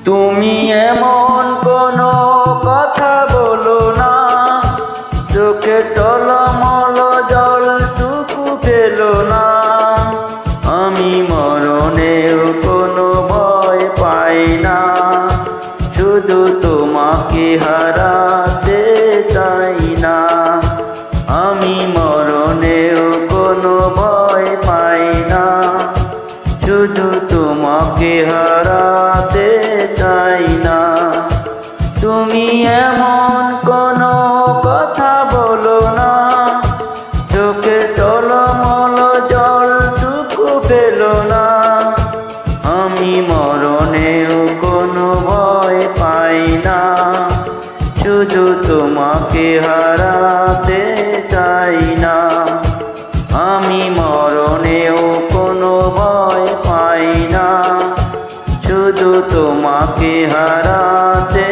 তুমি এমন কোনো কথা বলো না, চোখে টলমল জলটুকু ফেলো না। আমি মরণেও কোনো ভয় পাই না, শুধু তোমাকে হারাতে চাই না। আমি মরণেও কোনো ভয় পাই না, শুধু তোমাকে হারাতে চাই না। তুমি এমন কোনো কথা বলো না, চোখের টলমল জলটুকু ফেলো না। আমি মরণেও কোনো ভয় পাই না, শুধু তোমাকে হারাতে চাই না। আমি মরণেও কোনো ভয় পাই না, শুধু তোমাকে হারাতে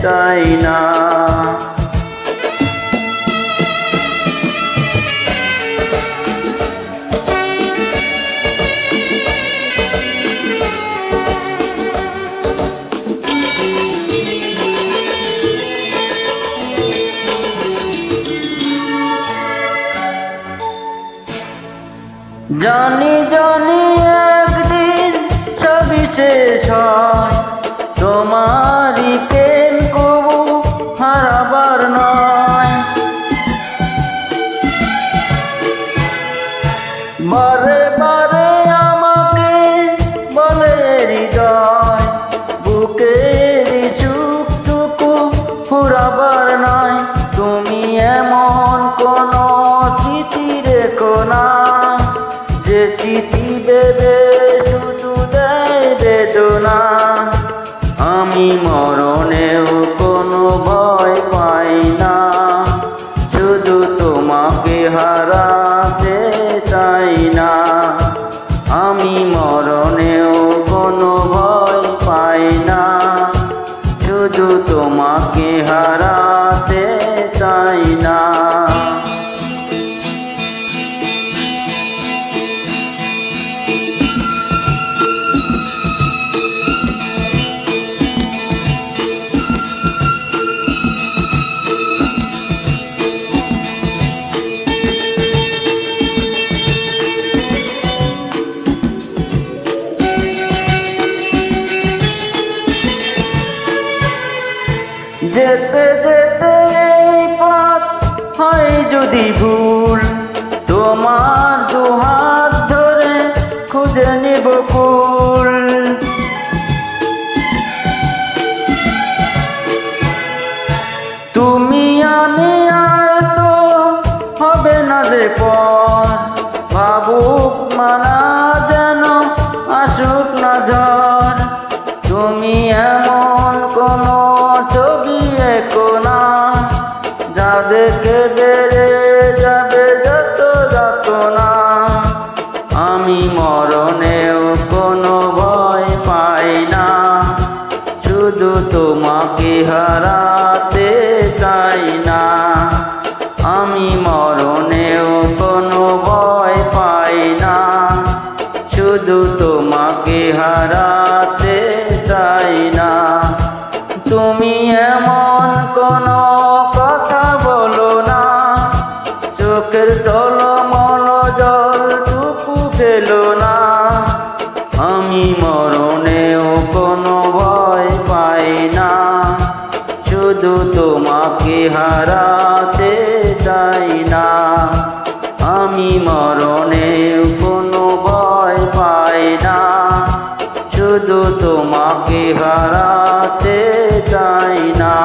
চাই না। জানি জানি একদিন সবই শেষ হয়, তোমারই প্রেম কবু হারাবার নয়। বারে বারে আমাকে বলে হৃদয়, বুকের সুখটুকু ফুরাবার নয়। তুমি এমন কোনো স্মৃতি রেখো না, যে স্মৃতি বেঁধে শুধু দেয় বেদনা। আমি মরণেও কোনো ভয় পাই না, শুধু তোমাকে হারাতে চাই না। আমি মরণেও কোনো ভয় পাই না, শুধু তোমাকে হারাতে চাই না। যেতে যেতে এই পথ হয় যদি ভুল, তোমার দুহাত ধরে খুঁজে নিব কুল। তুমি আমি আর তো হবে না যে পর, ভাবুক মানা যেন আসুক না ঝড়। তুমি এমন কোনো ছবি এঁকো না, যা দেখে বেড়ে যাবে যত যাতনা। আমি মরণেও কোনো ভয় পাই না, শুধু তোমাকে হারাতে চাই না। আমি মরণেও কোনো ভয় পাই না, শুধু তোমাকে হারাতে চাই না। তুমি এমন কোনো কথা বলো না, চোখের টলমল জলটুকু ফেলো না। আমি মরণেও কোনো ভয় পাই না, শুধু তোমাকে হারাতে চাই না। আমি মরণেও কোনো ভয় পাই না, শুধু তোমাকে হারাতে চাই না।